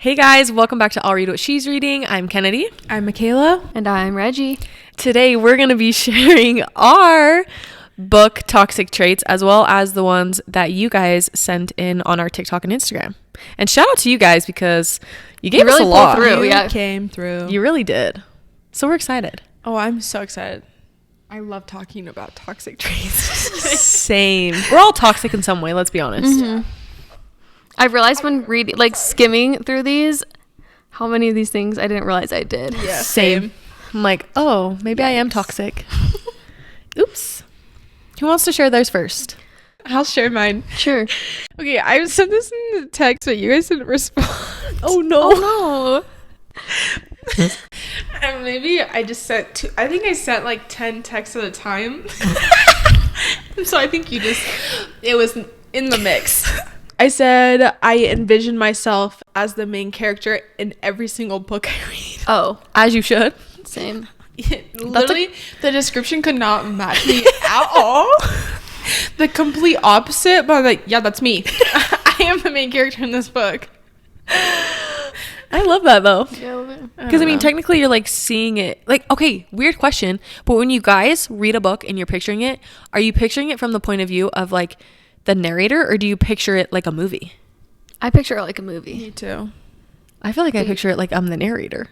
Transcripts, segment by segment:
Hey guys, welcome back to I'll Read What She's Reading. I'm Kennedy. I'm Michaela. And I'm Reggie. Today we're going to be sharing our book toxic traits as well as the ones that you guys sent in on our TikTok and Instagram. And shout out to you guys because you gave us a lot. You came through. You really did. So we're excited. Oh, I'm so excited. I love talking about toxic traits. Same. We're all toxic in some way, let's be honest. Mm-hmm. I've realized when reading, like skimming through these, how many of these things I didn't realize I did. Yeah, same. I'm like, oh, maybe I am toxic. Oops. Who wants to share theirs first? I'll share mine. Sure. Okay, I sent this in the text, but you guys didn't respond. Oh no. Oh no. And maybe I just sent two. I think I sent like 10 texts at a time. So I think it was in the mix. I said I envision myself as the main character in every single book I read. Oh, as you should. Same. Literally, the description could not match me at all. The complete opposite, but I'm like, yeah, that's me. I am the main character in this book. I love that though. Because I mean, technically you're like seeing it. Like, okay, weird question. But when you guys read a book and you're picturing it, are you picturing it from the point of view of like the narrator, or do you picture it like a movie? I picture it like a movie. Me too. I feel like I picture it like I'm the narrator.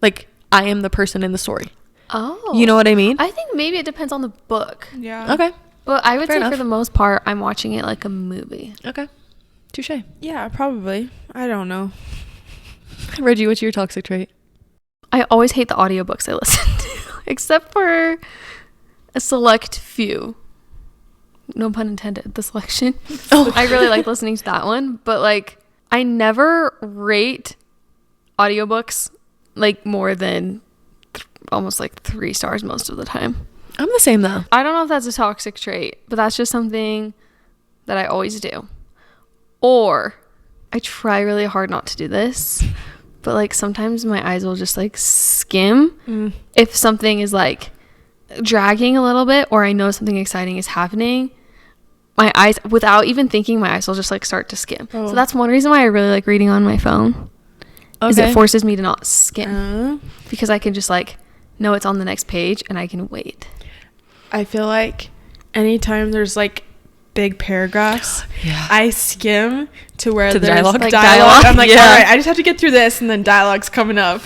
Like I am the person in the story. Oh. You know what I mean? I think maybe it depends on the book. Yeah. Okay. But I would Fair say enough. for the most part, I'm watching it like a movie. Okay. Touche. Yeah, probably. I don't know. Reggie, what's your toxic trait? I always hate the audiobooks I listen to, except for a select few. No pun intended, the selection. Oh. I really like listening to that one, but like I never rate audiobooks like more than almost like 3 stars most of the time. I'm the same though. I don't know if that's a toxic trait, but that's just something that I always do. Or I try really hard not to do this, but like sometimes my eyes will just like skim if something is like dragging a little bit, or I know something exciting is happening. My eyes, without even thinking, my eyes will just like start to skim. So that's one reason why I really like reading on my phone. Okay. Is it forces me to not skim because I can just like know it's on the next page and I can wait. I feel like anytime there's like big paragraphs, Yeah. I skim to where To the there's dialogue? like Like dialogue. dialogue? I'm like, Yeah. all right, I just have to get through this, and then dialogue's coming up.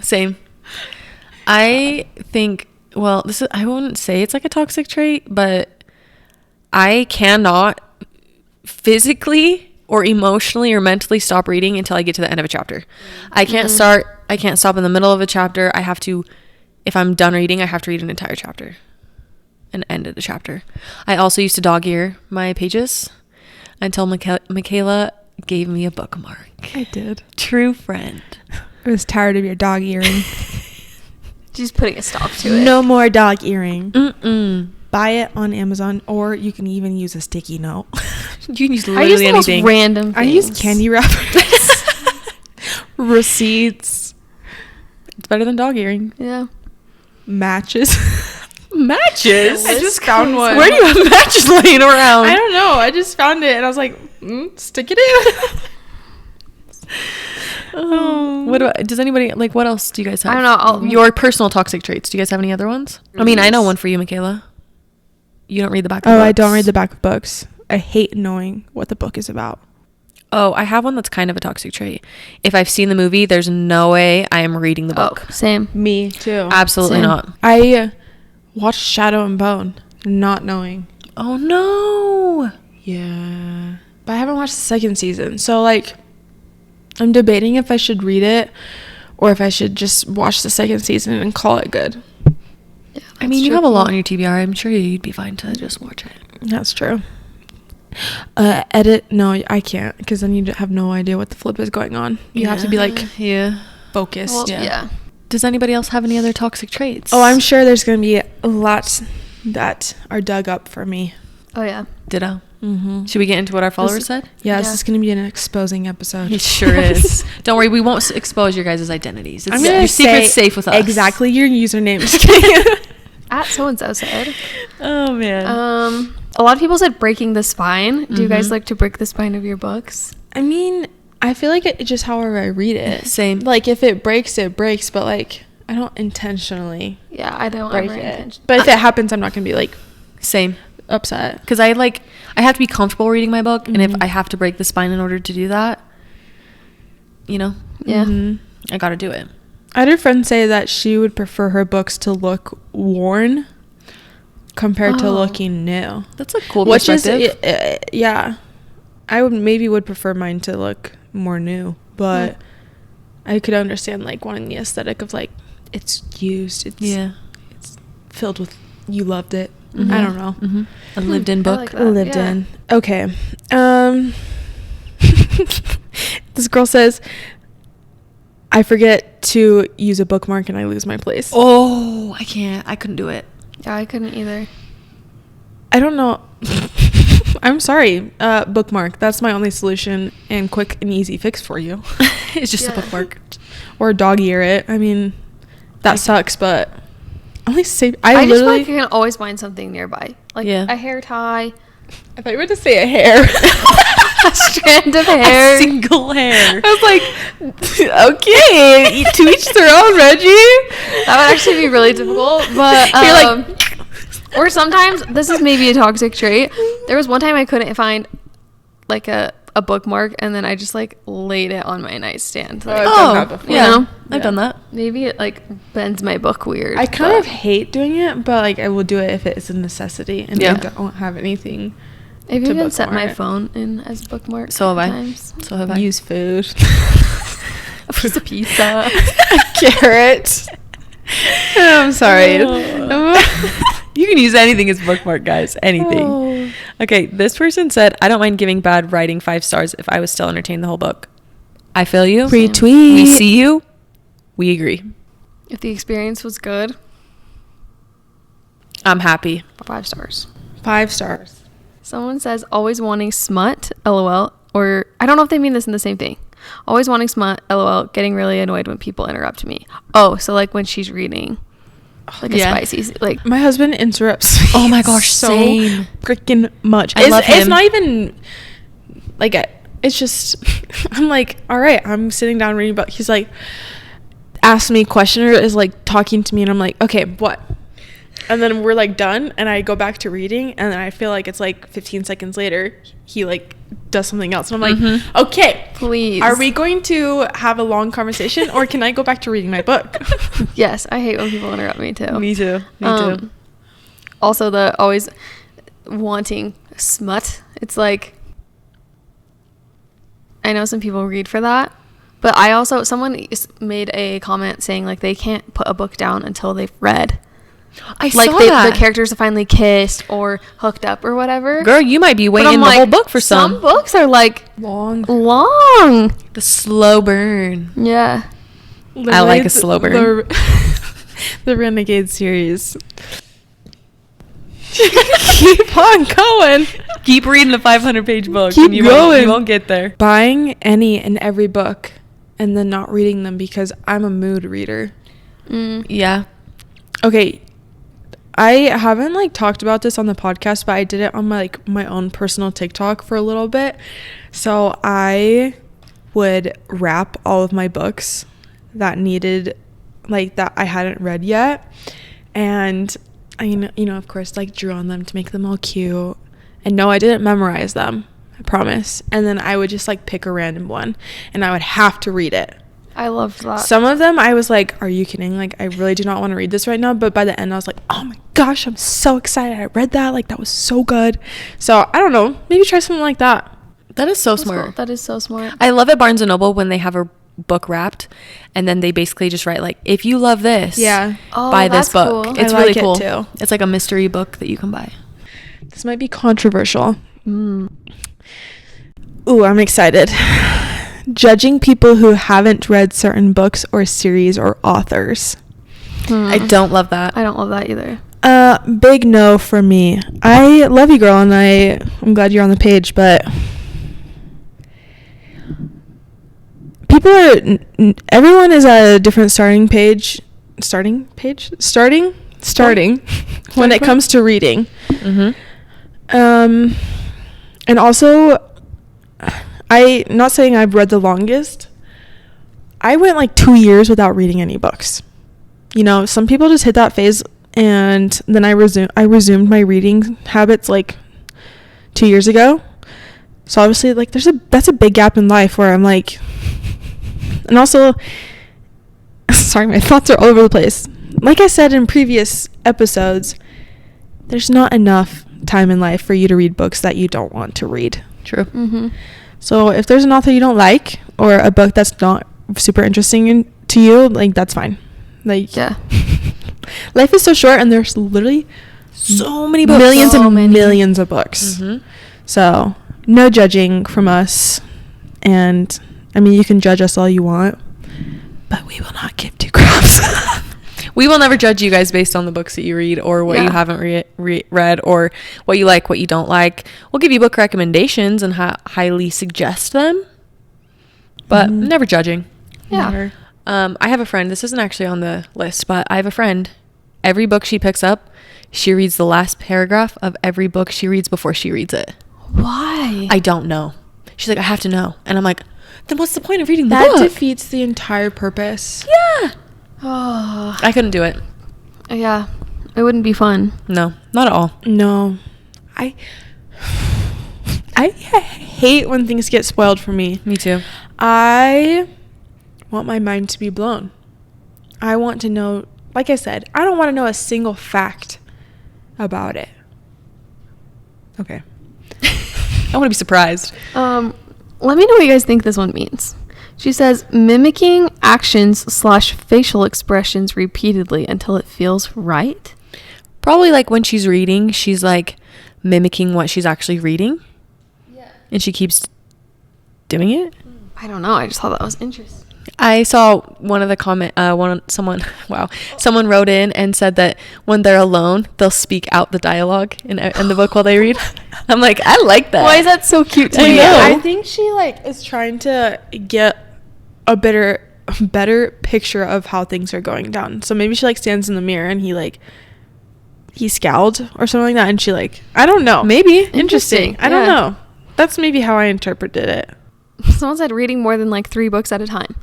Same. I think, well, I wouldn't say it's like a toxic trait, but I cannot physically or emotionally or mentally stop reading until I get to the end of a chapter. I can't stop in the middle of a chapter. I have to, if I'm done reading, I have to read an entire chapter and end of the chapter. I also used to dog ear my pages until Michaela gave me a bookmark. I did. True friend. I was tired of your dog earring. Just putting a stop to it. No more dog earring. Mm-mm. Buy it on Amazon, or you can even use a sticky note. You can use I use literally the most anything. random things. I use candy wrappers, receipts, It's better than dog earring. Yeah. matches. Matches? I just found one. Where do you have matches laying around? I don't know. I just found it, and I was like, stick it in. Does anybody, like, what else do you guys have? I don't know. Your personal toxic traits. Do you guys have any other ones? I mean, I know one for you, Michaela. You don't read the back of books. I don't read the back of books. I hate knowing what the book is about. Oh, I have one that's kind of a toxic trait. If I've seen the movie, there's no way I am reading the book. Same. Me too. Absolutely Same. not. I watched Shadow and Bone, not knowing. Oh, no. Yeah. But I haven't watched the second season. So, like, I'm debating if I should read it or if I should just watch the second season and call it good. Yeah, I mean, you have a lot on your TBR. I'm sure you'd be fine to just watch it. That's true. Edit? No, I can't, because then you have no idea what the flip is going on. You have to be, like, focused. Well, yeah. Does anybody else have any other toxic traits? Oh, I'm sure there's going to be a lot that are dug up for me. Oh, yeah. Ditto. Mm-hmm. Should we get into what our followers said? Yeah, this Yeah. is going to be an exposing episode. It sure is. Don't worry, we won't expose your guys' identities. I'm gonna Your secret's say safe with us. exactly your username. Just kidding. At so-and-so said. Oh, man. A lot of people said breaking the spine. Do you guys like to break the spine of your books? I mean, I feel like it just however I read it. Same. Like if it breaks, it breaks. But like I don't intentionally Yeah, I don't break ever it. intention. But if it happens, I'm not gonna be like Same. upset. Because I have to be comfortable reading my book, and if Mhm. I have to break the spine in order to do that, you know, Yeah. Mhm. I got to do it. I had a friend say that she would prefer her books to look worn compared to Oh. looking new. That's a cool Which is perspective. yeah. I would prefer mine to look more new, but I could understand like wanting the aesthetic of like it's used. It's filled with you loved it. Mhm. I don't know. Mm-hmm. A lived-in I book. like that. Lived Yeah. in. Okay. This girl says, I forget to use a bookmark and I lose my place. Oh, I can't. I couldn't do it. Yeah, I couldn't either. I don't know. I'm sorry. Bookmark. That's my only solution and quick and easy fix for you. It's just Yeah. a bookmark. Or dog ear it. I mean, that sucks, but at least save. I I just feel literally. like you can always find something nearby. Like Yeah. a hair tie, I thought you were going to say a hair. a strand of hair. A single hair. I was like, okay, to each their own, Reggie. That would actually be really difficult, but You're like- or sometimes this is maybe a toxic trait. There was one time I couldn't find like a bookmark, and then I just like laid it on my nightstand. Like, I've done that before. yeah. You know? I've done that. maybe it like bends my book weird. I kind but of hate doing it, but like I will do it if it is a necessity and Yeah. I don't have anything. I've to even set my bookmark. phone in as bookmark. So have I. sometimes. So have I. Use food. A piece of pizza. Carrot. I'm sorry. You can use anything as bookmark, guys. Anything. Oh. Okay, this person said, I don't mind giving bad writing 5 stars if I was still entertained the whole book. I feel you. Retweet. We see you. We agree. If the experience was good, I'm happy. 5 stars. 5 stars. Someone says always wanting smut, lol. Or I don't know if they mean this in the same thing. Always wanting smut, lol. Getting really annoyed when people interrupt me. Oh, so like when she's reading, like Yeah. a spicy, like My husband interrupts me. Oh my gosh, so same. freaking much. I love It's him. not even like it's just I'm like, all right, I'm sitting down reading about. He's like, asks me a question or is like talking to me, and I'm like, okay, what? And then we're like done, and I go back to reading, and then I feel like it's like 15 seconds later, he like does something else, and I'm like, Mhm. okay, please. are we going to have a long conversation, or can I go back to reading my book? Yes, I hate when people interrupt me too. Me too. Me too. Also, the always wanting smut. It's like, I know some people read for that, but I also, someone made a comment saying like they can't put a book down until they've read. I Like saw the that. characters have finally kissed or hooked up or whatever. Girl, you might be But waiting I'm the like, whole book for some. books are like Long. long. The slow burn. Yeah. I like a slow burn. The Renegade series. Keep on going. Keep reading the 500-page book. Keep and you going. You won't get there. Buying any and every book and then not reading them because I'm a mood reader. Yeah. Okay, I haven't like talked about this on the podcast, but I did it on my own personal TikTok for a little bit. So I would wrap all of my books that needed that I hadn't read yet, and I of course like drew on them to make them all cute. And no, I didn't memorize them, I promise. And then I would just like pick a random one and I would have to read it. I loved that. Some of them I was like, are you kidding? Like, I really do not want to read this right now. But by the end, I was like, oh my gosh, I'm so excited. I read that. Like, that was so good. So, I don't know. Maybe try something like that. That is so That's smart. cool. That is so smart. I love at Barnes & Noble when they have a book wrapped and then they basically just write like, if you love this, Oh, buy this that's book. cool. It's I really like it cool. too. It's like a mystery book that you can buy. This might be controversial. Ooh, I'm excited. Judging people who haven't read certain books or series or authors. I don't love that. I don't love that either. Big no for me. I love you, girl, and I'm glad you're on the page, but people are everyone is at a different starting when it comes to reading. Mm-hmm. And also not saying I've read the longest. I went like 2 years without reading any books. You know, some people just hit that phase, and then I resumed my reading habits like 2 years ago. So obviously, like, that's a big gap in life where I'm like, and also, sorry, my thoughts are all over the place. Like I said in previous episodes, there's not enough time in life for you to read books that you don't want to read. True. Mm-hmm. So if there's an author you don't like, or a book that's not super interesting to you, like, that's fine. Like, Yeah. life is so short, and there's literally so many books, millions of books. Mm-hmm. So no judging from us, and I mean, you can judge us all you want, but we will not give two craps. We will never judge you guys based on the books that you read or what you haven't read or what you like, what you don't like. We'll give you book recommendations and highly suggest them, but never judging. Yeah. Never. I have a friend. This isn't actually on the list, but I have a friend. Every book she picks up, she reads the last paragraph of every book she reads before she reads it. Why? I don't know. She's like, I have to know. And I'm like, then what's the point of reading the That book? defeats the entire purpose. Yeah. Oh. I couldn't do it. Yeah. It wouldn't be fun. No, not at all. No. I hate when things get spoiled for me. Me too. I want my mind to be blown. I want to know, like I said, I don't want to know a single fact about it. Okay. I want to be surprised. Let me know what you guys think this one means. She says, mimicking actions/facial expressions repeatedly until it feels right. Probably like when she's reading, she's like mimicking what she's actually reading. Yeah. And she keeps doing it. I don't know. I just thought that was interesting. I saw one of the someone wrote in and said that when they're alone, they'll speak out the dialogue in the book while they read. I'm like, I like that. Why is that so cute to I me? know. I think she like is trying to get a better picture of how things are going down. So maybe she like stands in the mirror and he scowled or something like that, and she like, I don't know, Maybe. interesting. I don't know. That's maybe how I interpreted it. Someone said reading more than like 3 books at a time.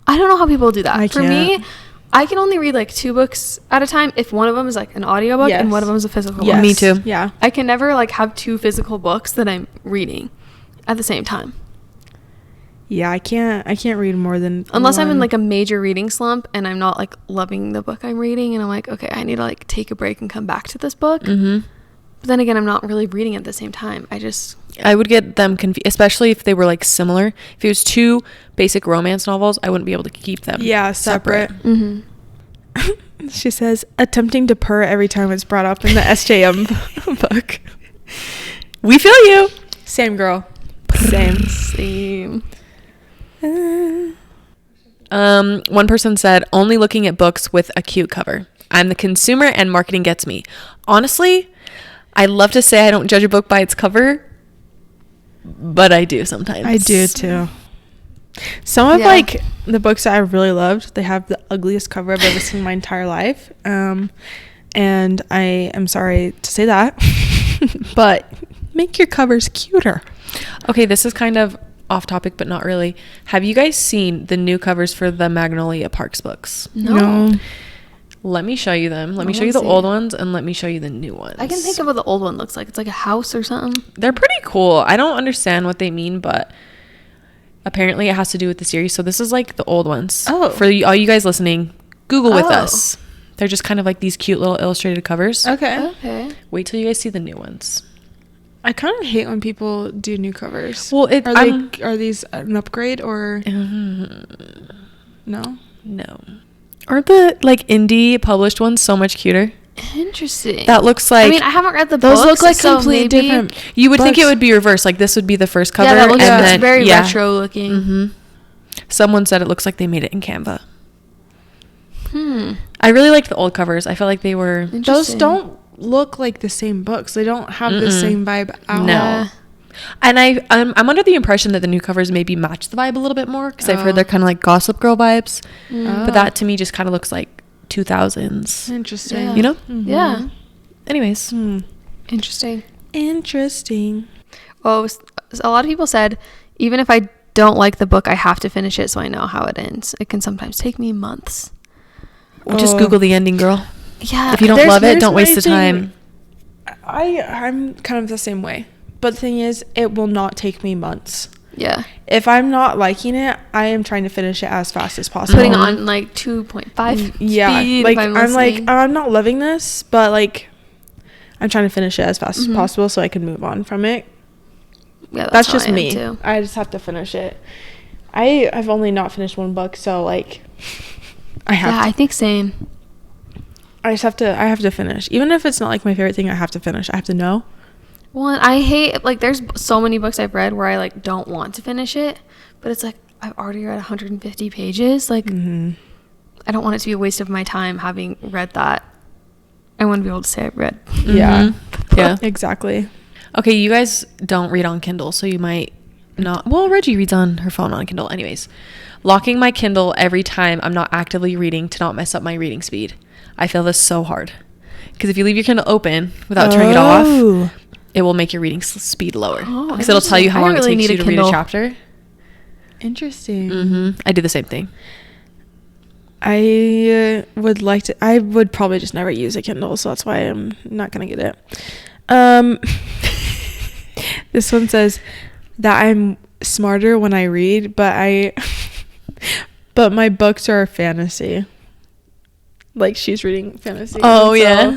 I don't know how people do that. For can't. me, I can only read like 2 books at a time if one of them is like an audiobook and one of them is a physical Yes. book. Me too. Yeah. I can never like have 2 physical books that I'm reading at the same time. Yeah, I can't read more than Unless I'm in one. like a major reading slump and I'm not like loving the book I'm reading and I'm like, okay, I need to like take a break and come back to this book. Mm-hmm. But then again, I'm not really reading at the same time. I would get them confused, especially if they were like similar. If it was 2 basic romance novels, I wouldn't be able to keep them separate. Mm-hmm. She says, attempting to purr every time it's brought up in the SJM book. We feel you. Same girl. Same. One person said, only looking at books with a cute cover. I'm the consumer and marketing gets me. Honestly, I love to say I don't judge a book by its cover, but I do sometimes. I do too. Some of like the books that I really loved, they have the ugliest cover I've ever seen in my entire life. And I am sorry to say that, but make your covers cuter. Okay, this is kind of off topic, but not really. Have you guys seen the new covers for the Magnolia Parks books? No. Let me show you them. Let me show you the old ones, and let me show you the new ones. I can think of what the old one looks like. It's like a house or something. They're pretty cool. I don't understand what they mean, but apparently it has to do with the series. So this is like the old ones. Oh. For all you guys listening, Google with Oh. us. They're just kind of like these cute little illustrated covers. Okay. Wait till you guys see the new ones. I kind of hate when people do new covers. Well, are these an upgrade or no? No. Aren't the like indie published ones so much cuter? Interesting. That looks like, I mean, I haven't read the Those books, look like so completely maybe- different. you would think it books. would be reversed. Like this would be the first cover. Yeah, that looks and it's then, very yeah. retro looking. Mm-hmm. Someone said it looks like they made it in Canva. I really liked the old covers. I felt like they were. Those Interesting. don't look like the same books. They don't have the same vibe at all. No. And I'm under the impression that the new covers maybe match the vibe a little bit more because I've heard they're kind of like Gossip Girl vibes. But that to me just kind of looks like 2000s. Interesting. Yeah. You know? Yeah. Anyways. Interesting. Interesting. Oh, a lot of people said even if I don't like the book, I have to finish it so I know how it ends. It can sometimes take me months. Well, just Google the ending, girl. Yeah. If you don't love it, don't my waste the time. I'm kind of the same way. But the thing is, it will not take me months. Yeah. If I'm not liking it, I am trying to finish it as fast as possible. Putting on like 2.5 yeah, speed. like I'm I'm like listening. I'm not loving this, but like I'm trying to finish it as fast as possible so I can move on from it. Yeah, That's how just I am me. too. I just have to finish it. I've only not finished one book, so like I have Yeah, to. I think same. I have to finish. Even if it's not like my favorite thing, I have to finish. I have to know. Well, and I hate, like, there's so many books I've read where I like don't want to finish it, but it's like I've already read 150 pages. Like, I don't want it to be a waste of my time having read that. I want to be able to say I've read. Yeah. Yeah. Exactly. Okay, you guys don't read on Kindle, so you might not. Well, Reggie reads on her phone on Kindle. Anyways, locking my Kindle every time I'm not actively reading to not mess up my reading speed. I feel this so hard. Because if you leave your Kindle open without turning it off, it will make your reading speed lower. Oh, Because it'll tell you how long I really it takes need you a to read a Kindle. chapter. Interesting. I do the same thing. I would like to. I would probably just never use a Kindle, so that's why I'm not gonna get it. This one says that I'm smarter when I read, but but my books are fantasy. Like she's reading fantasy. Oh, and yeah.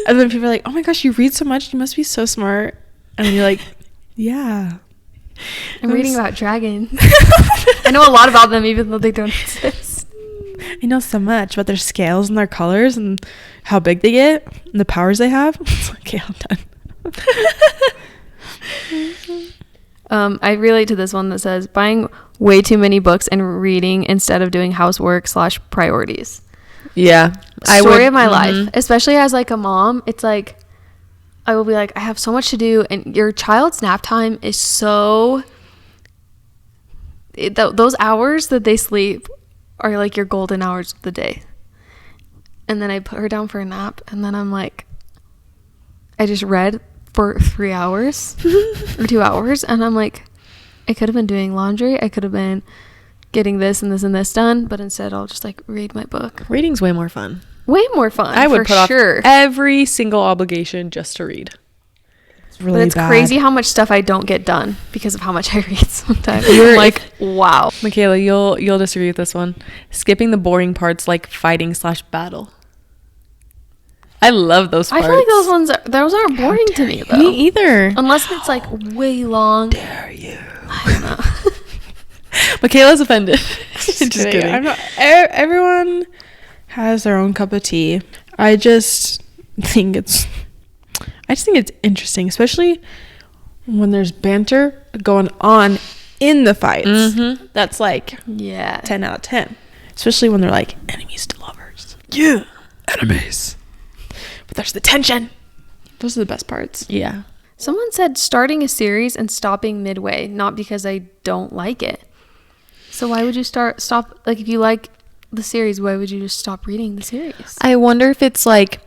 And then people are like, "Oh my gosh, you read so much! You must be so smart." And then you're like, "Yeah." I'm reading about dragons. I know a lot about them, even though they don't exist. I know so much about their scales and their colors and how big they get and the powers they have. It's like, okay, I'm done. I relate to this one that says buying way too many books and reading instead of doing housework / priorities. Yeah. Story of my life, especially as like a mom. It's like I will be like, I have so much to do, and your child's nap time is so those hours that they sleep are like your golden hours of the day. And then I put her down for a nap, and then I'm like, I just read for 3 hours or 2 hours, and I'm like, I could have been doing laundry, I could have been getting this and this and this done, but instead I'll just like read my book. Reading's way more fun. Way more fun. I would for put sure. off every single obligation just to read. It's really But it's bad. crazy how much stuff I don't get done because of how much I read sometimes. You're I'm like, wow. Michaela, you'll disagree with this one. Skipping the boring parts like fighting / battle. I love those parts. I feel like those aren't boring to me though. Me either. Unless it's like way long. Dare you? I don't know. Michaela's offended. Just kidding. I'm not. Everyone has their own cup of tea. I just think it's interesting, especially when there's banter going on in the fights. That's like Yeah. 10 out of 10. Especially when they're like enemies to lovers. Yeah, enemies. But there's the tension. Those are the best parts. Yeah. Someone said starting a series and stopping midway, not because I don't like it. So why would you stop, like if you like the series, why would you just stop reading the series? I wonder if it's like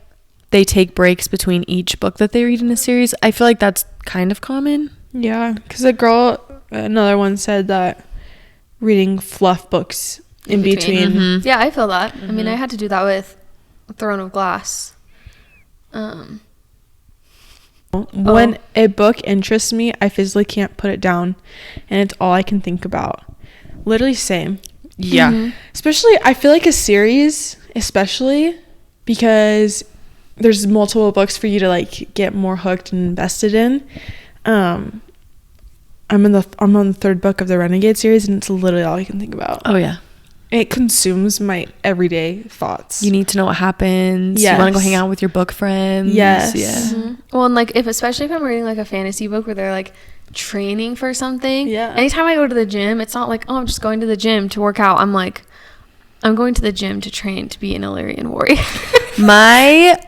they take breaks between each book that they read in a series. I feel like that's kind of common. Yeah, because another one said that reading fluff books in between. Yeah, I feel that. I mean, I had to do that with Throne of Glass. When a book interests me, I physically can't put it down, and it's all I can think about. Literally same. Yeah. Especially, I feel like a series, especially because there's multiple books for you to like get more hooked and invested in. I'm on the 3rd book of the Renegade series, and it's literally all I can think about. Oh, yeah. It consumes my everyday thoughts. You need to know what happens. Yes. You want to go hang out with your book friends. Yes. Yeah. Well, and like especially if I'm reading like a fantasy book where they're like training for something. Yeah. Anytime I go to the gym, it's not like, oh, I'm just going to the gym to work out. I'm like, I'm going to the gym to train to be an Illyrian warrior. My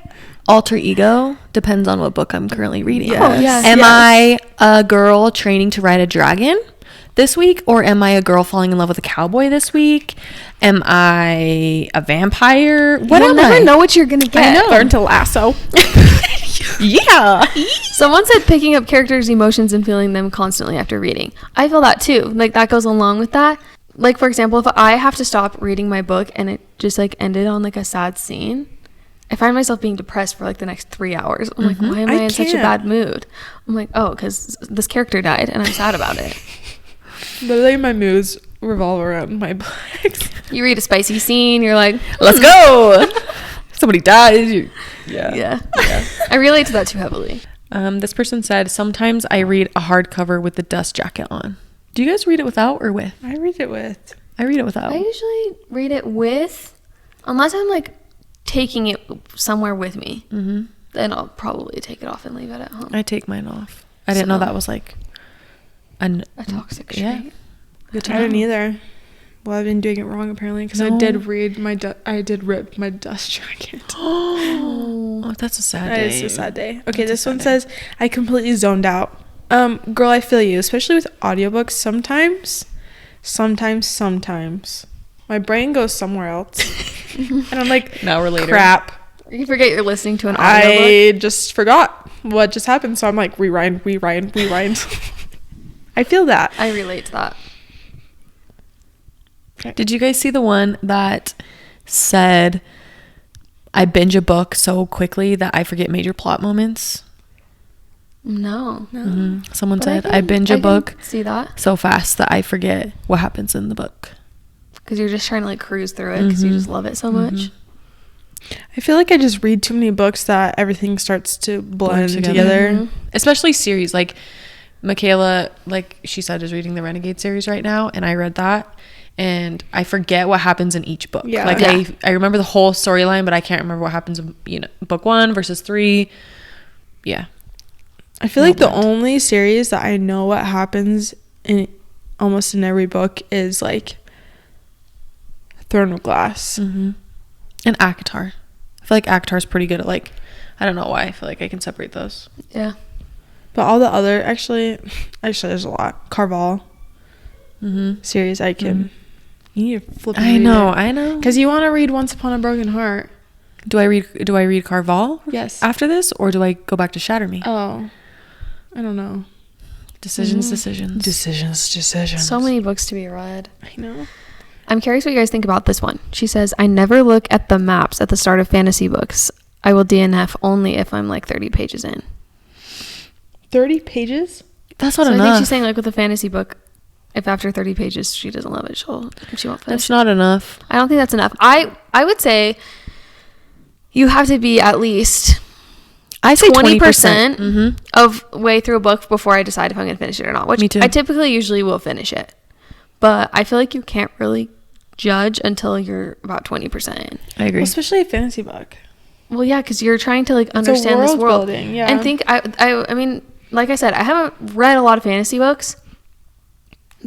alter ego depends on what book I'm currently reading. Yes. Oh, yes. Am I a girl training to ride a dragon this week, or am I a girl falling in love with a cowboy this week? Am I a vampire? What You'll am never I? know what you're gonna get. Learn to lasso. Yeah. Someone said picking up characters' emotions and feeling them constantly after reading. I feel that too. Like that goes along with that. Like for example, if I have to stop reading my book and it just like ended on like a sad scene, I find myself being depressed for like the next 3 hours. I'm like, why am I in such a bad mood? I'm like, oh, because this character died and I'm sad about it. Literally, my moods revolve around my books. You read a spicy scene, you're like, Let's go. Somebody dies. yeah. I relate to that too heavily. This person said, sometimes I read a hardcover with the dust jacket on. Do you guys read it without or with? I read it with. I read it without. I usually read it with, unless I'm like taking it somewhere with me. Mm-hmm. Then I'll probably take it off and leave it at home. I take mine off. I didn't know that was like a toxic trait. Yeah. Good to I know. didn't either. Well, I've been doing it wrong apparently because No. I did read I did rip my dust jacket. Oh, that's a sad day. That is a sad day. Okay, That's a this sad one day. says, I completely zoned out. Girl, I feel you, especially with audiobooks. Sometimes my brain goes somewhere else. And I'm like, Now we're later. crap. You forget you're listening to an audiobook. I just forgot what just happened. So I'm like, rewind. I feel that. I relate to that. Did you guys see the one that said, I binge a book so quickly that I forget major plot moments? No. Someone But said, can- I binge a can book see that. so fast that I forget what happens in the book. Because you're just trying to like cruise through it because you just love it so much. I feel like I just read too many books that everything starts to blend together. Mm-hmm. Especially series. Like Michaela, like she said, is reading the Renegade series right now. And I read that. And I forget what happens in each book. Yeah. Like Yeah. I remember the whole storyline, but I can't remember what happens in, book 1 versus 3. Yeah. I feel like the only series that I know what happens in almost in every book is like Throne of Glass. And ACOTAR. I feel like ACOTAR's pretty good at like, I don't know why. I feel like I can separate those. Yeah. But all the other, actually there's a lot. Carval series I can. You need to flip. I know. Because you want to read Once Upon a Broken Heart. Do I read Carval Yes. after this, or do I go back to Shatter Me? Oh, I don't know. Decisions. Decisions. So many books to be read. I know. I'm curious what you guys think about this one. She says, I never look at the maps at the start of fantasy books. I will DNF only if I'm like 30 pages in. 30 pages? That's not So I enough. think she's saying like with a fantasy book, if after 30 pages she doesn't love it, she won't finish. That's not enough. I don't think that's enough. I would say you have to be at least I say 20% of way through a book before I decide if I'm going to finish it or not, which Me too. I typically usually will finish it. But I feel like you can't really judge until you're about 20% in. I agree. Well, especially a fantasy book. Well, yeah, because you're trying to like understand this world world. building, yeah. And think, I mean, like I said, I haven't read a lot of fantasy books,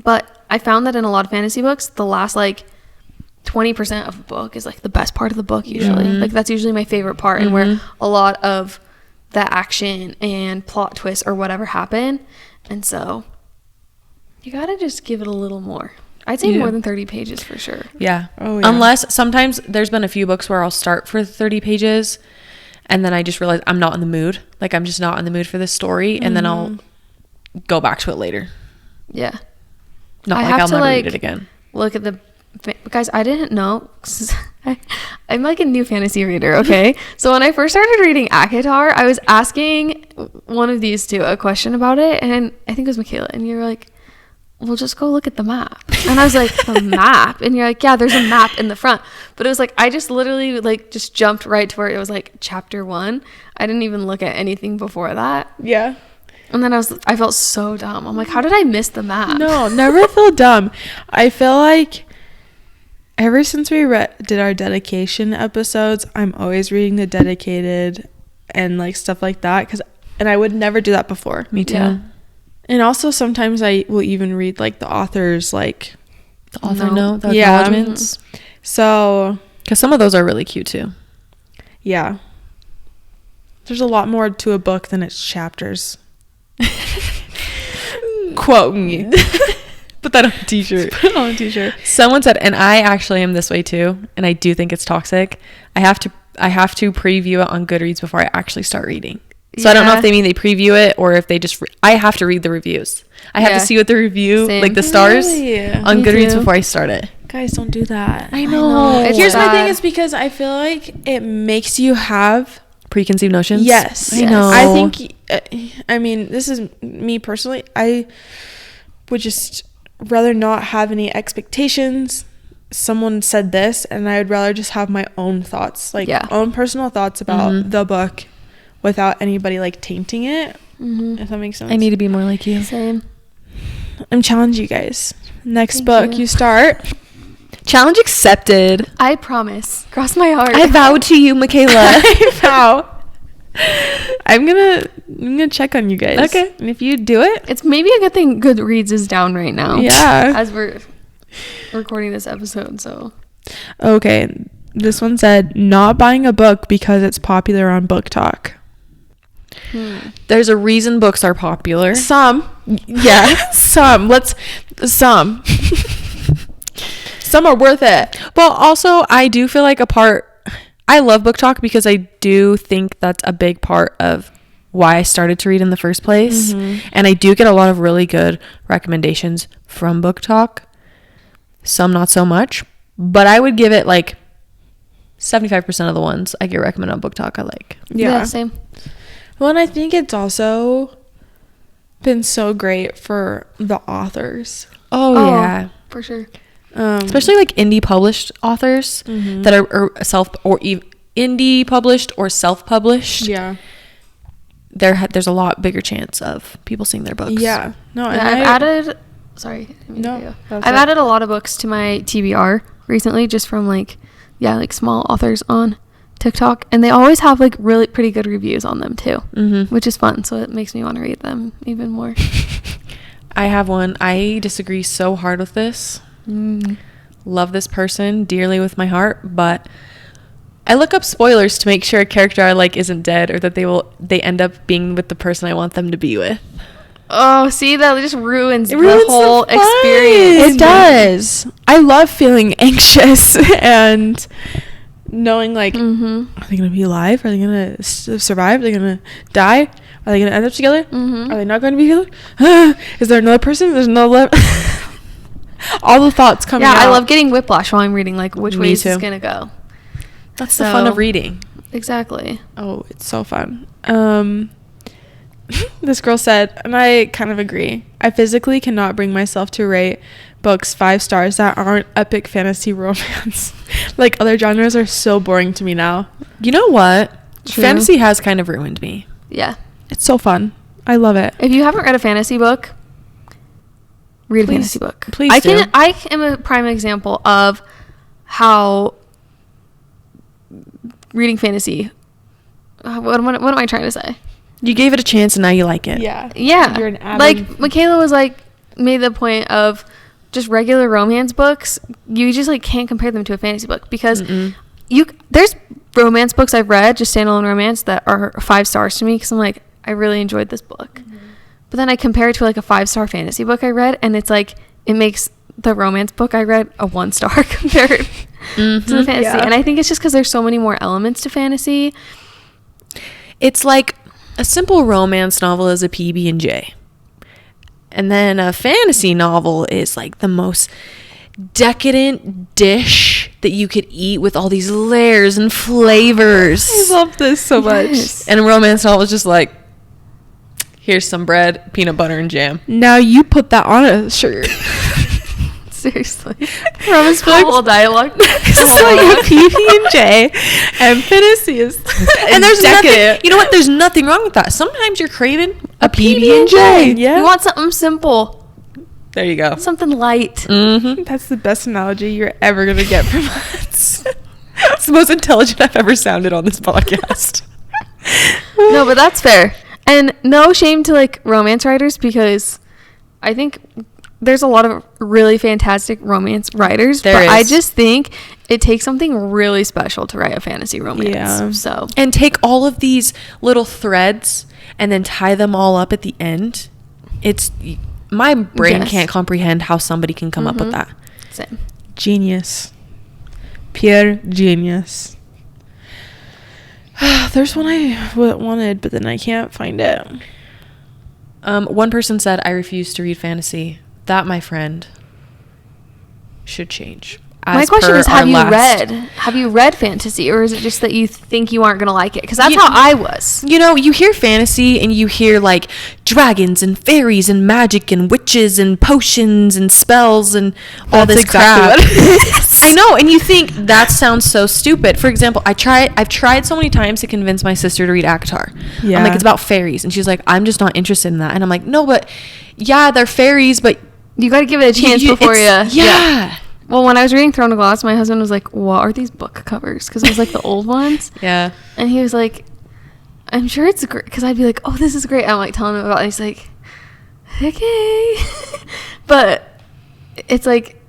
but I found that in a lot of fantasy books, the last like 20% of the book is like the best part of the book usually. Like that's usually my favorite part and where a lot of the action and plot twists or whatever happen. And so you gotta just give it a little more. I'd say more than 30 pages for sure. Yeah. Oh, yeah. Unless sometimes there's been a few books where I'll start for 30 pages and then I just realize I'm not in the mood. Like I'm just not in the mood for this story. And then I'll go back to it later. Yeah. Not I like have I'll to, never like, read it again. Look at the guys, I didn't know. I'm like a new fantasy reader, okay? So when I first started reading ACOTAR, I was asking one of these two a question about it, and I think it was Michaela, and you're like, well, just go look at the map. And I was like, the map? And you're like, yeah, there's a map in the front. But it was like, I just literally like just jumped right to where it was like chapter 1. I didn't even look at anything before that. Yeah. And then I felt so dumb. I'm like, how did I miss the map? No, never feel dumb. I feel like ever since we did our dedication episodes, I'm always reading the dedicated and like stuff like that. And I would never do that before. Me too. Yeah. And also sometimes I will even read like the author's like The author note, the Yeah. acknowledgements. So Because some of those are really cute too. yeah. There's a lot more to a book than its chapters. Quote me. Put that on a t-shirt. Put it on a t-shirt. Someone said, and I actually am this way too, and I do think it's toxic. I have to preview it on Goodreads before I actually start reading. So I don't know Yeah. if they mean they preview it or if they just I have to read the reviews. I have Yeah. to see what the review, Same. like the stars Really? on Me Goodreads too. before I start it. Guys, don't do that. I know. It's Here's my sad. thing is because I feel like it makes you have Preconceived notions. yes. I know. I think I mean, this is me personally. I would just rather not have any expectations. Someone said this and I would rather just have my own thoughts, like Yeah. own personal thoughts about Mhm. the book without anybody like tainting it. Mm-hmm. If that makes sense. I need to be more like you. Same. I'm challenging you guys. Next Thank book you. you start. Challenge accepted. I promise. Cross my heart. I vow to you, Michaela. Wow. I'm gonna check on you guys. Okay. And if you do it, It's maybe a good thing Goodreads is down right now. yeah. As we're recording this episode, so. Okay. This one said not buying a book because it's popular on Book Talk. There's a reason books are popular. Some. Yeah. Some. Some. Some are worth it. Well, also, I do feel like I love book talk because I do think that's a big part of why I started to read in the first place. And I do get a lot of really good recommendations from book talk. Some not so much, but I would give it like 75% of the ones I get recommended on book talk I like. Yeah. Same. Well, and I think it's also been so great for the authors. Oh, yeah. For sure. Especially like indie published authors that are indie published or self-published. Yeah. There's a lot bigger chance of people seeing their books. Yeah. No, and Yeah, I've added. Sorry. I didn't mean to No, cut you off. that's I've it. added a lot of books to my TBR recently, just from like small authors on TikTok, and they always have like really pretty good reviews on them too, which is fun. So it makes me want to read them even more. I have one. I disagree so hard with this. Love this person dearly with my heart, but I look up spoilers to make sure a character I like isn't dead or that they end up being with the person I want them to be with. Oh, see, that just ruins, ruins the whole the fun. experience. It does. I love feeling anxious and knowing like, are they gonna be alive? Are they gonna survive? Are they gonna die? Are they gonna end up together? Are they not going to be together? Is there another person? There's no left. All the thoughts coming Yeah, out. I love getting whiplash while I'm reading, like which Me way is this too. gonna go. That's the fun So- of reading. Exactly. Oh, it's so fun. This girl said, and I kind of agree, I physically cannot bring myself to rate books 5 stars that aren't epic fantasy romance. Like other genres are so boring to me now. You know what? True. Fantasy has kind of ruined me. Yeah. It's so fun. I love it. If you haven't read a fantasy book, read a Please- fantasy book. please I do. I am a prime example of how reading fantasy. What am I trying to say? You gave it a chance and now you like it. Yeah. Yeah. You're an avid- like Michaela was like made the point of just regular romance books. You just like can't compare them to a fantasy book because there's romance books I've read, just standalone romance, that are 5 stars to me because I'm like, I really enjoyed this book. But then I compare it to like a 5-star fantasy book I read, and it's like it makes the romance book I read a 1-star compared to the fantasy. Yeah. And I think it's just because there's so many more elements to fantasy. It's like a simple romance novel is a PB&J. And then a fantasy novel is like the most decadent dish that you could eat with all these layers and flavors. I love this so much. Yes. And a romance novel is just like, here's some bread, peanut butter, and jam. Now you put that on a shirt. Seriously. Romance The whole books. dialogue. It's like a PB&J and fantasy is And there's nothing, decadent. you know what? There's nothing wrong with that. Sometimes you're craving a PB&J. PB&J. Yeah. You want something simple, There you go. something light. Mm-hmm. That's the best analogy you're ever going to get from us. It's the most intelligent I've ever sounded on this podcast. No, but that's fair. And no shame to like romance writers, because I think there's a lot of really fantastic romance writers. There but I is. just think it takes something really special to write a fantasy romance. Yeah. So And take all of these little threads and then tie them all up at the end. It's my brain Yes. can't comprehend how somebody can come up with that. same. Genius. Pure genius. There's one I wanted, but then I can't find it. One person said, I refuse to read fantasy. That, my friend, should change. My question is, have you read fantasy, or is it just that you think you aren't going to like it? Because that's how I was. You know, you hear fantasy and you hear like dragons and fairies and magic and witches and potions and spells and all this crap. What it is. I know, and you think that sounds so stupid. For example, I've tried so many times to convince my sister to read ACOTAR. Yeah. I'm like, it's about fairies, and she's like, I'm just not interested in that. And I'm like, no, but yeah, they're fairies, but You got to give it a chance before you. Yeah. Well, when I was reading Throne of Glass, my husband was like, what are these book covers? Because it was like the old ones. Yeah. And he was like, I'm sure it's great. Because I'd be like, oh, this is great. I'm like telling him about it. And he's like, okay. But it's like,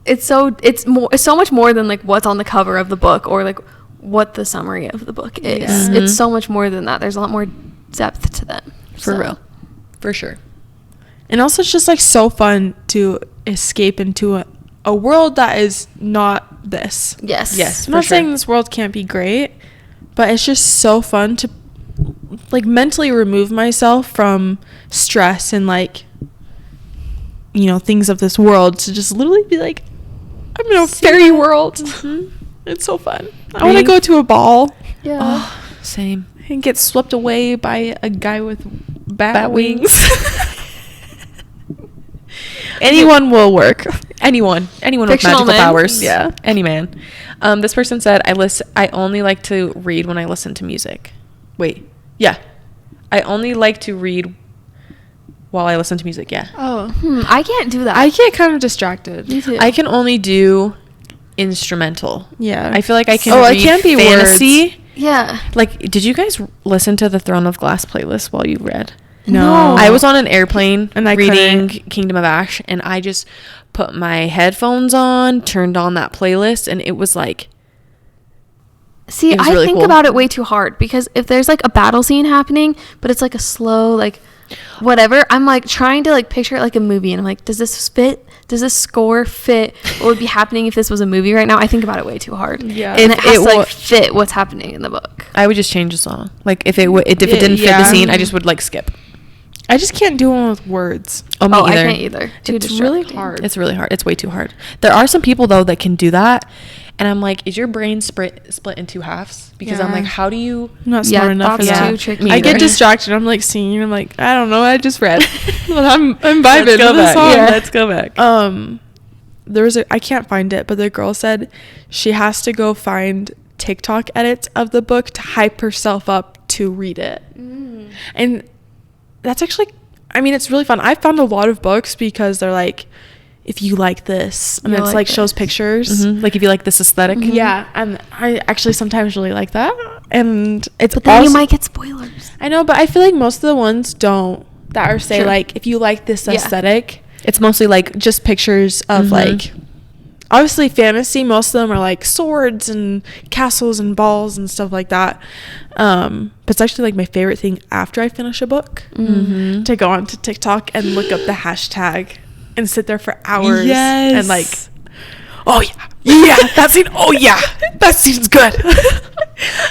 it's so much more than like what's on the cover of the book or like what the summary of the book is. Yeah. Mm-hmm. It's so much more than that. There's a lot more depth to them. For real. For sure. And also, it's just like so fun to escape into a world that is not this. Yes. Yes. I'm not for sure. saying this world can't be great, but it's just so fun to like mentally remove myself from stress and like, you know, things of this world to just literally be like, I'm in a fairy world. Mm-hmm. It's so fun. I want to go to a ball Yeah. Oh, same. and get swept away by a guy with bat wings. Anyone will work. Anyone with Fictional magical men? powers. Yeah. Any man. This person said, I only like to read when I listen to music. Wait. Yeah. I only like to read while I listen to music. Yeah. Oh. I can't do that. I get kind of distracted. Me too. I can only do instrumental. Yeah. I feel like I can Oh, read it can't be fantasy. words. Yeah. Like, did you guys listen to the Throne of Glass playlist while you read? No. I was on an airplane And I reading couldn't. Kingdom of Ash, and I just put my headphones on, turned on that playlist, and it was like, See, It was I really think cool. about it way too hard because if there's like a battle scene happening, but it's like a slow, like whatever, I'm like trying to like picture it like a movie, and I'm like, does this fit? Does this score fit what would be happening if this was a movie right now? I think about it way too hard. Yeah. And If it has it to like wa- fit what's happening in the book. I would just change the song. Like, if it didn't fit Yeah. the scene, I just would like skip. I just can't do one with words. Oh, me I either. can't either. Too It's really distracting. hard. It's really hard. It's way too hard. There are some people though that can do that, and I'm like, is your brain split in two halves? Because I'm Yeah. like, how do you? I'm not Yeah, smart enough for that's that. too tricky. Me I get either. distracted. I'm like singing. I'm like, I don't know. I just read. But I'm vibing Let's go with the back. song. Yeah, let's go back. There was I can't find it, but the girl said she has to go find TikTok edits of the book to hype herself up to read it. And that's actually, I mean, it's really fun. I found a lot of books because they're like, if you like this, and You'll it's like like shows this. pictures. Mhm. Like, if you like this aesthetic. Yeah, and I actually sometimes really like that. And it's But then you also- might get spoilers. I know, but I feel like most of the ones don't, that are say Sure. like, if you like this Yeah. aesthetic, It's mostly like just pictures of Mhm. like, obviously fantasy, most of them are like swords and castles and balls and stuff like that. But it's actually like my favorite thing after I finish a book Mhm. to go onto TikTok and look up the hashtag and sit there for hours Yes. and like, oh yeah, that scene, oh yeah, that scene's good.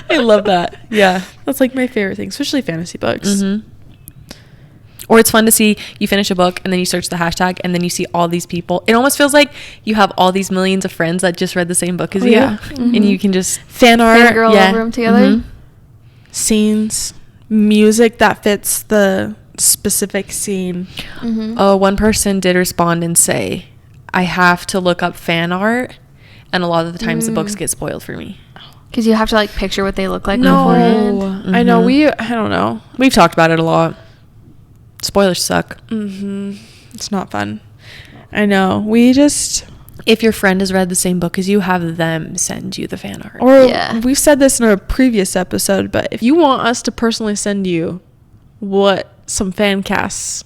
I love that. Yeah. That's like my favorite thing, especially fantasy books. hmm Or it's fun to see you finish a book and then you search the hashtag and then you see all these people. It almost feels like you have all these millions of friends that just read the same book as Oh, you, yeah. and you can just Fan art, Fangirl yeah. over them together. Mhm. scenes, music that fits the specific scene. Mm-hmm. Oh, one person did respond and say, I have to look up fan art, and a lot of the times the books get spoiled for me. Because you have to like picture what they look like No, beforehand. I know Mhm. I don't know. We've talked about it a lot. Spoilers suck. It's not fun. I know. We just, If your friend has read the same book as you, have them send you the fan art. or Yeah. we've said this in a previous episode, but if you want us to personally send you what some fan casts,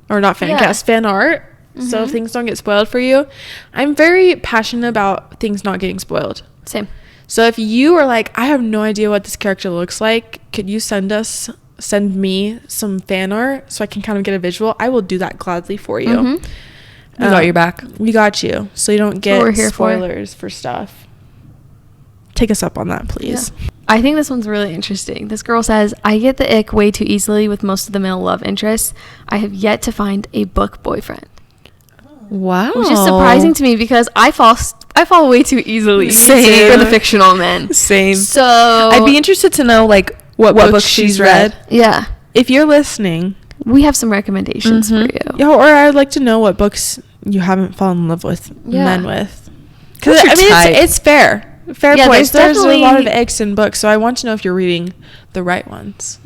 or not fan Yeah. casts, fan art, so Mhm. things don't get spoiled for you. I'm very passionate about things not getting spoiled. Same. So if you are like, I have no idea what this character looks like, could you send me some fan art so I can kind of get a visual? I will do that gladly for you. Mhm. We got your back. We got you, so you don't what get we're here for. spoilers for stuff. take us up on that, please. Yeah. I think this one's really interesting. This girl says, I get the ick way too easily with most of the male love interests. I have yet to find a book boyfriend. Wow. Which is surprising to me because I fall way too easily Same. for the fictional men. Same. So I'd be interested to know like what books she's read. Yeah. If you're listening, We have some recommendations for you. yeah, or I'd like to know what books you haven't fallen in love with men with. Because What's your I mean, type? it's fair. Fair Yeah, points. there's There's a lot of definitely- icks in books, so I want to know if you're reading the right ones.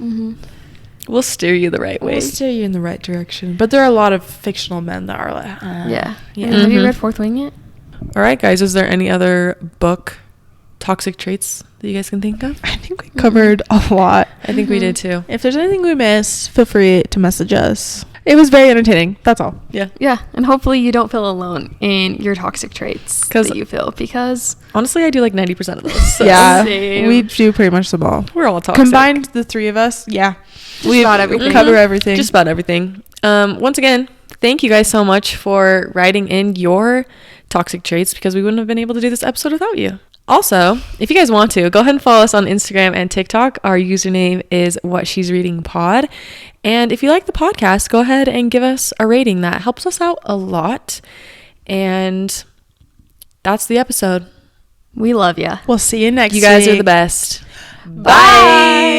We'll steer you the right way. We'll steer you in the right direction. But there are a lot of fictional men that are like, Yeah. yeah. I mean, have you Mhm. read Fourth Wing yet? All right, guys. Is there any other book toxic traits that you guys can think of? I think we covered a lot. I think we did too. If there's anything we missed, feel free to message us. It was very entertaining. That's all. Yeah. Yeah. And hopefully you don't feel alone in your toxic traits 'Cause- that you feel because Honestly, I do like 90% of those. So Yeah, Same. we do pretty much them all. we're all toxic. Combined, the three of us, yeah. Just about everything. Cover Mhm. everything. Just about everything. Once again, thank you guys so much for writing in your toxic traits because we wouldn't have been able to do this episode without you. Also, if you guys want to, go ahead and follow us on Instagram and TikTok. Our username is What She's Reading Pod. And if you like the podcast, go ahead and give us a rating. That helps us out a lot. And that's the episode. we love ya. We'll see you next week. You guys are the best. Bye.